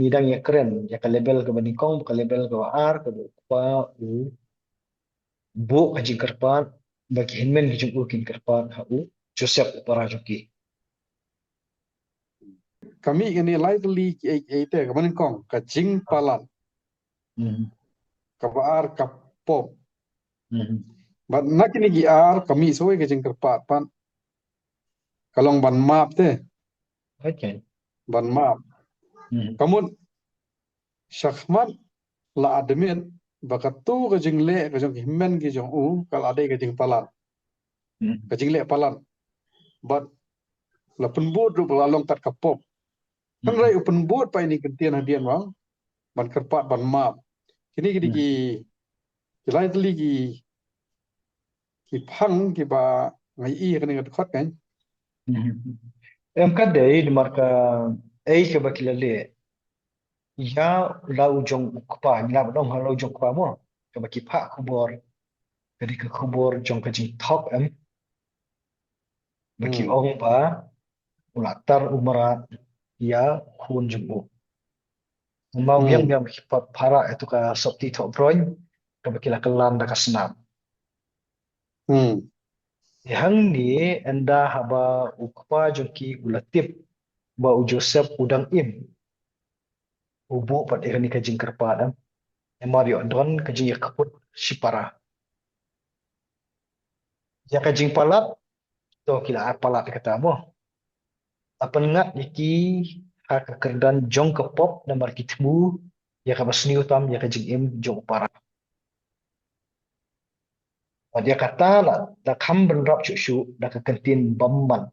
midang ya keren ya ka label ka banikong ka label ka ar ka pa u bu ka jing karpat bagi hinmen ki jung u kin karpat ha u Joseph para joki kami ini likely ite kaman kong kajing palan hmm kabar kapop hmm but nak ini giar kami soe kajing kerpat pan kalong ban map teh okay ban map hmm kamun syakmat la admin bakatu kajing le kajing himmen kajing u kal ade kajing palan hmm kajing le palan but la penbud ru balong tat kapop kan rai penbud pa ini kentian hadian bang ban kerpat ban map kini gidi hmm ki likely ki phang ki ba ngai i kan ngat khot kan hmm em ka dei di marka ei ka bakilale ya lau jong ukpa ni la dong lau jong ukpa mo ka baki pha kubor jadi ka kubor jong ka jing thok em baki hmm ong ba ulatar umrat ya khun jong u mau biang hmm biang baki para itu ka sopti thok broin ka baki la kelan da ka senam hmm yang ni enda haba ukpa jong ki ulatip ba u Joseph udang im ubu pat ikani ka jing kerpa dan Mario don ka jing yakaput sipara ya ka jing palat to kila palat kata mo apan nga iki ha ka kerdan jong ka pop na markitmu ya ka basni utam ya ka jing im jong para dia kata la kham ban rap chu shu da ka kantin bamman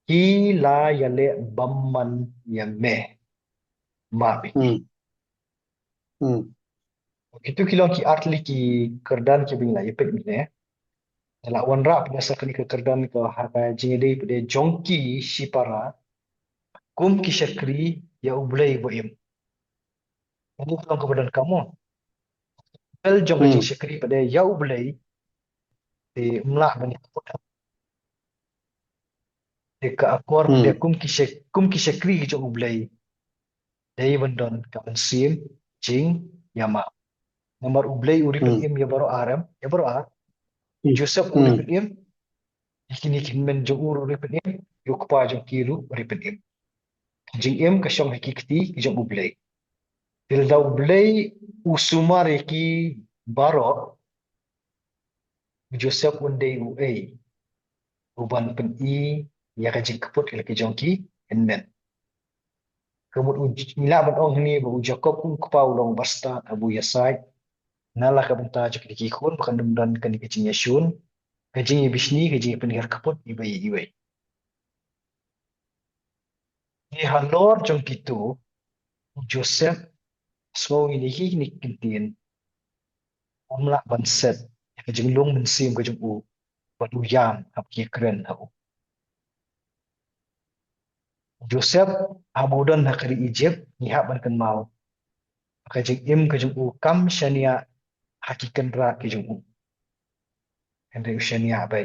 ki la ya le bamman ya me ma biki hmm hmm itu kilong ki artli ki kerdan ki bingla ya pek mine la wan rap na sa kani ka kerdan ka ha ka jing dei pede jongki si para kum ki shakri ya ublei bo im ini kilong kebadan kamu el jong ka jing hmm shakri pede ya ublei di mla bani de ka akor de hmm kum ki shakri ki jong ublei dei bandon ka sim jing yama nomor ublei uripen hmm im ya baro ar hmm Joseph hmm uripen im ikini kinmen jong ur uripen im yukpa jong kilu uripen im jing im ka shong hakikti ki jong ublei til da ublei usumar ki baro Joseph undei u ei uban pen i ya ka jing kaput ki jong ki enmen kemut ila ban ong ni bu Jacob un kpau long basta abu yasai nala ka benta jok ki khun kan dum dan kan ki jing yashun ka jing bishni ka jing pen her kaput ibai ibai ni halor jong kitu Joseph so ini hi ni kintin amla ban set ka jing long men sim ka jong u ban u yam ap ki kren ha Joseph abudan hakari Egypt ni ha ban kan mau ka jing im ka jong u kam shania hakikan ra ki jong u Henry shania bai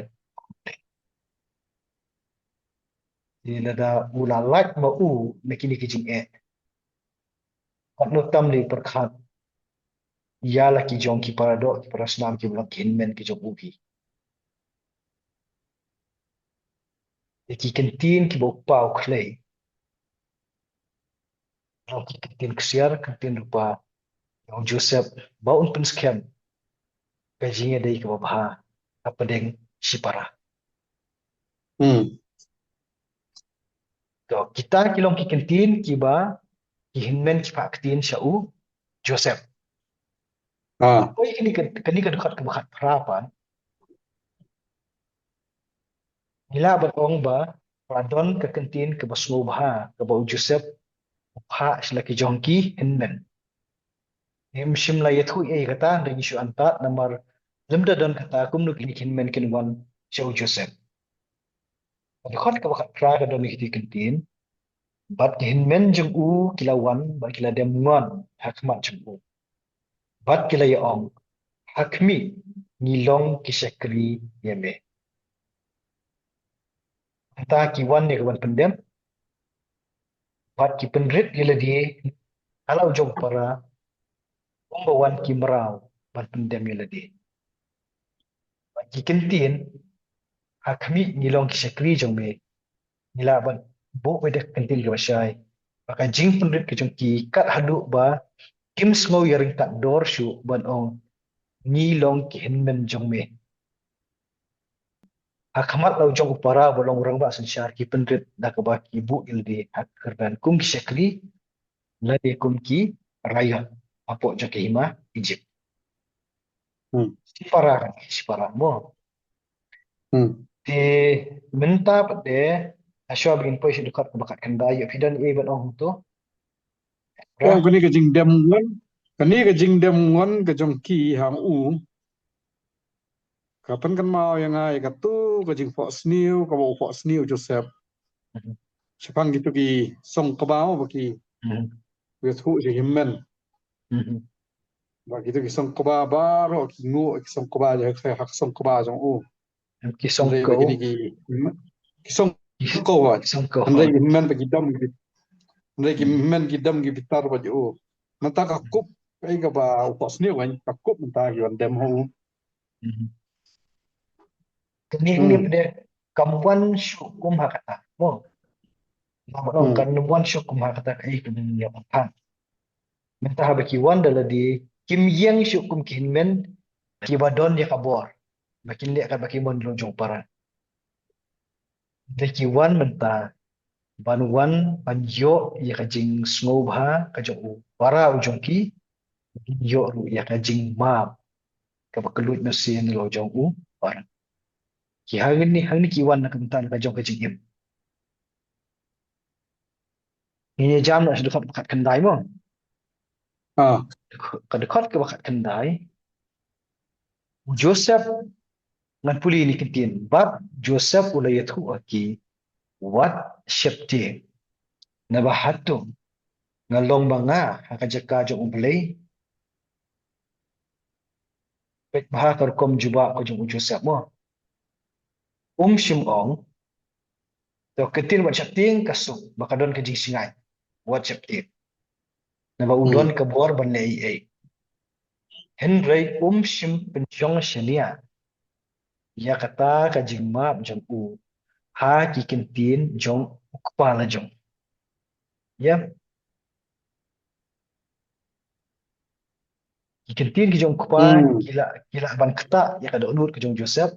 ni da ula lak ma u mekini ki jing e kan no tam li perkhat ya la ki jong ki parado ki parasnam ki blok kinmen ki jong u ki ki kentin ki bo pau klei ki kentin ksiar kentin rupa yang Joseph baun penskem ka jing e dei ki babha apa deng sipara hmm to kita kilong ki kentin ki ba ki hinmen ki pak tin shau Joseph ah apa ini kini kan dekat ke bakat harapan nila berong ba pradon ke kentin ke basmo bah ke bau Joseph ha selaki jongki hinmen em shim la yethu e kata dengan isu antat nomor lemda don kata kum nu kini hinmen kin wan shau Joseph dekat ke bakat pra ke don ki kentin bat hinmen jong u kilawan ba kila dem ngon hakmat jong u bat kila ya ong hakmi ngilong kisakri yeme kata ki wan ne ke wan pendem bat ki penrit gila dia Kalau jong para pembawan kimrau ban pendem ladi. Bagi kentin hakmi ngilong kisakri jong me nila ban bo wede kentin ke basai. Maka jing pendrit ke jong ki kat hadu ba kim smau yaring tak dor shu ban ong ngilong ki henmen jong me. Hakamat lau jong upara bolong orang ba sensyar ki pendrit dah ke baki bu ildi hak kerdan kum kisakri ladi kum ki raya apok jong ke hima Egypt. Hmm. Si para mo. Hmm. Thì minta để asya begin po siya dekat bakat kendai pidan e ban ong to Yang ra kini ke jing dem ngon, kini ke jing dem ngon ke jong ki hang u. Kapan kan mau yang ai katu ke jing Fox New, ke bau Fox New Joseph. Sepang gitu ki song ke bawah bagi wet hu je himmen. Bagi itu ki song ke bawah baru ki ngu ki song ke bawah je saya hak song ke bawah jong u. kisong Andre ko bagi ni ki song ko wa. kisong ko Andre himmen bagi dam gitu. Andre ki himmen ki dam ki bitar bagi u. Nanta ka kup kai ka ba Fox New kan ka kup nanta ki wan dem hu. kini ni Hmm. pada kamuan syukum hakata mo mabang Hmm. kamuan syukum hakata kai kini ya pan minta baki wan dala di kim yang syukum kinmen ki badon ya kabor bakin dia ka baki mon jong para de ki wan minta banuan panjo ya kajing smobha kajong u para ujong ki yo ru ya kajing map ka bakalut na siya ni lo jong u para ki hangin ni ki wan na kantan kajong kajing im ni jam na dekat bakat kendai mo Ah. ka dekat ke bakat kendai Joseph ngan puli ni kentin bab Joseph ulayatu aki wat syepti na bahatu ngalong banga hakajaka jong ublay pek baha karkom juba ko jong Joseph mo Shimong to ketin wat syepting kasuk bakadon kajing singai wat syepting na ba udon Hmm. ka bor ban nei ai Henry shim pensyong shania ya kata kajing map jong u ha ki kentin jong kepala jong ya ki kentin ki jong kepala Hmm. kila kila ban kata ya kada unut ke jong Joseph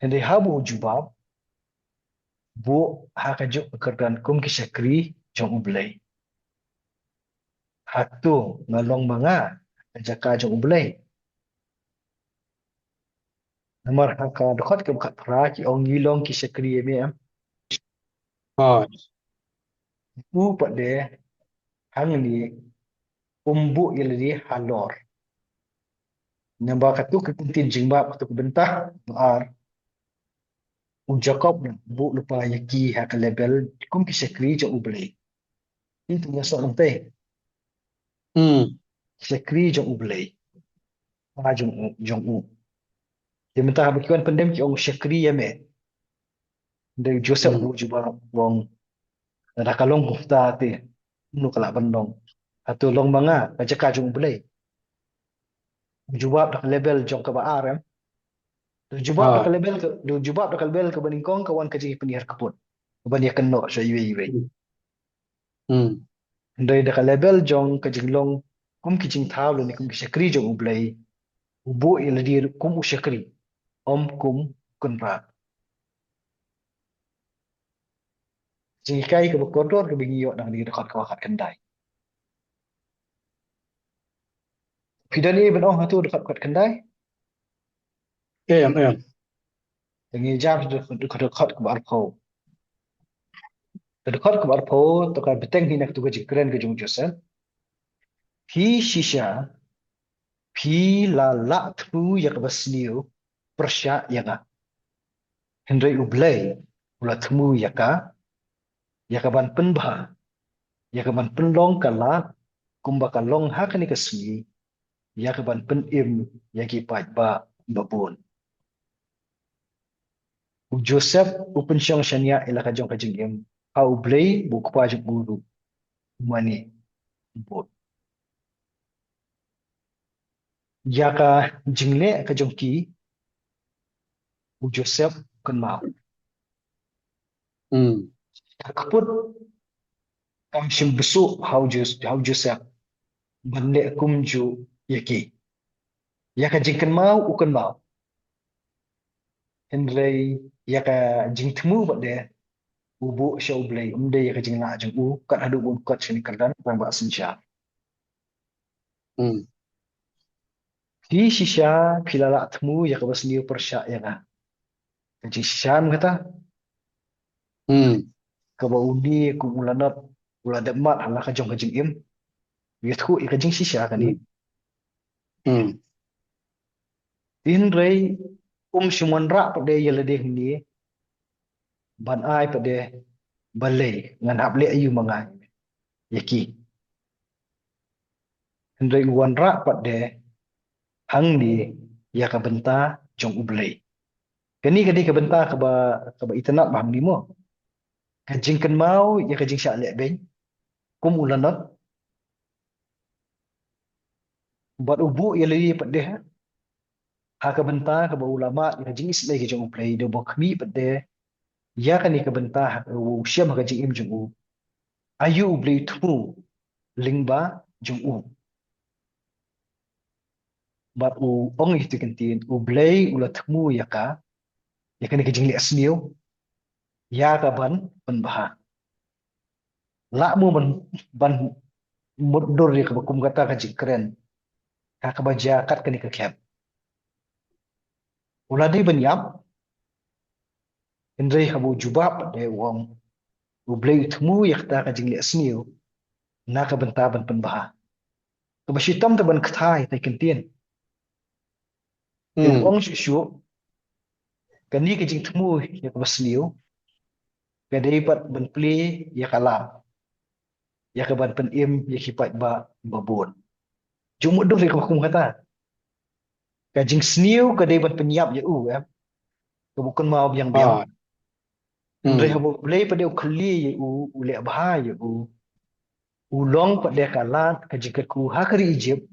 Henry habu jubab bu ha ka jong kerdan kum ki syakri jong ublay hatu ngalong manga jaka jong ublay Namar haka dekat ke bukat pra ki ong ngilong ki syakri em Ah. u pak de hang ni umbu iladi halor namba katu ke kentin jingba katu ke bentah ar un Jacob bu lupa yaki haka label kum ki syakri jong ublay itu nya so nte Hmm. syakri jong ublay pa jong u dia mentah bukan pendem ki ong syakri ya me de Joseph bu Hmm. juba wong da kalong kufta ti nu kala bandong atau long manga kajaka jong ublay jubab dak label jong ka baar em jubab dak Ah. label ke jubab dak label ke baningkong kawan kaji penyiar kaput ban ya keno so iwe iwe Hmm. ndai dak label jong kajing long kum kijing thaw ni kum syakri jong ublay ubu iladir kum usyakri om kum kunra jingkai ke bekodor ke bingiyot nang di dekat kawakat kendai pidani ben oh tu dekat kawakat kendai Em. dengan jam dekat ke barpo dekat ke barpo to ka beteng ni nak tu ke jikren ke jong Joseph hi shisha phi la la tu ya ke basniu persya ya ka Henry ublay ula temu ya ka ban penba ya ka ban penlong kala kumba kalong ha ka ni kasmi ya ka ban pen im ya ki pat ba babun Joseph upun syong syania ila ka jong ka jing im ha ublay bu ku pa jong ulu mani bot ya ka jingle ka jongki u Joseph kan mau Hmm. kaput kam shim besu how Joseph banle kumju yaki ya ka jingkan mau u kan mau henrei ya ka jingtmu ba de ubu show blay umde ya ka jingna jing u kat hadu bun kat sini kan bang ba sincha Hmm. di shisha pilala tmu ya ka basniu persya ya ka jing shisha kata Hmm. ka ba uni ku ulanat ulada mat hala ka jong ka jing im yathu ka jing shisha kan ni Hmm. Hmm. tin rei shuman ra pa de yele de ni ban ai pa de balai ngan hap le ayu mangai yaki hin rei wan ra pa de hang ni ya ka benta jong ublei kani ka benta ka ba itanat baham ni mo ka jing kan mau ya ka jing sha le ben kum ulanot bat ubu yele pa de ha ka benta ka ba ulama ya ka jing isle ka jong ublei de bo khmi pa de ya kani ka benta ha u syam ka jing im jong u ayu ublei thu lingba jong u bat u ong itu kentin u blay ula thmu ya kan ke jingli asniu ya ka ban baha la mu ban mudur ya ka kum kata ka jingkren ka baja kat kan ke khem ula di ban yap indrai ka bu jubab de wong u blay thmu ya kata ka jingli asniu na ka ban ta ban baha ka ba shitam ta ban kthai ta kentin de Hmm. ong shu kan ni ke jing thmu ya ka basniu ka dei pat ban pli ya kalam ya ka ban pen im ya kipat ba bon Jumuk duk di hukum kata. Kajing sniu ka day ban penyap je em. Ka bukan mau biang biang. Ah. Ndre Hmm. habu play pada ukli je ule abha je ulong pada kalat ka jikat ku hakari Egypt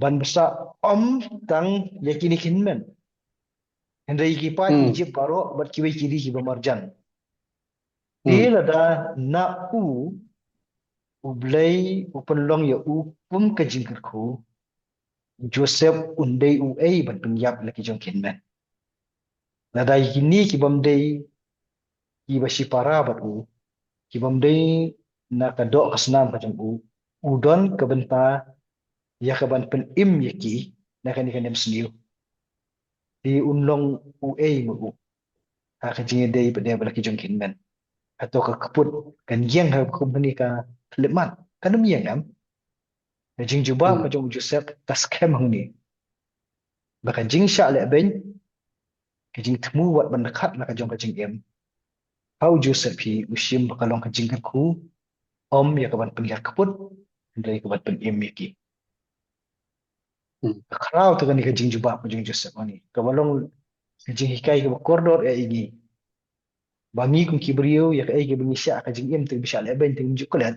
ban besa om tang yakini kinmen. Ndre kipat Hmm. Egypt baro bat kiwi kiri ki bamarjan. Hmm. Dia da na blay upenlong ya pum ka jikat ku Joseph undai ai ban penyap laki jong kinmen. Nada ini ki bamdai ki basi para bat ki bamdai na ka do kasnam ka jang udon ka benta ya ka ban pen im yaki na ka ni ka nem sniu di unlong ai mu ha ka jinge dei pa de bala ki jong kin men atau ka kaput kan yang ha company ka lemat kan mi yang am na jing juba ka Hmm. jong Joseph tas kem hang ni ba ka jing sha le ben ka jing tmu wat ban khat na ka jong ka jing em how Joseph hi usim ba ka long ka jing ka ku om ya ka ban pen ya kaput dari ka ban pen im yaki Hmm. Karau tu kan ni kajing jubah ko jing Joseph ni. Kabalong kajing hikai ke koridor e ini. Bangi kum kibriyo ya ka ai ke bingi sya kajing im tu bisa le ben tu njuk kulat.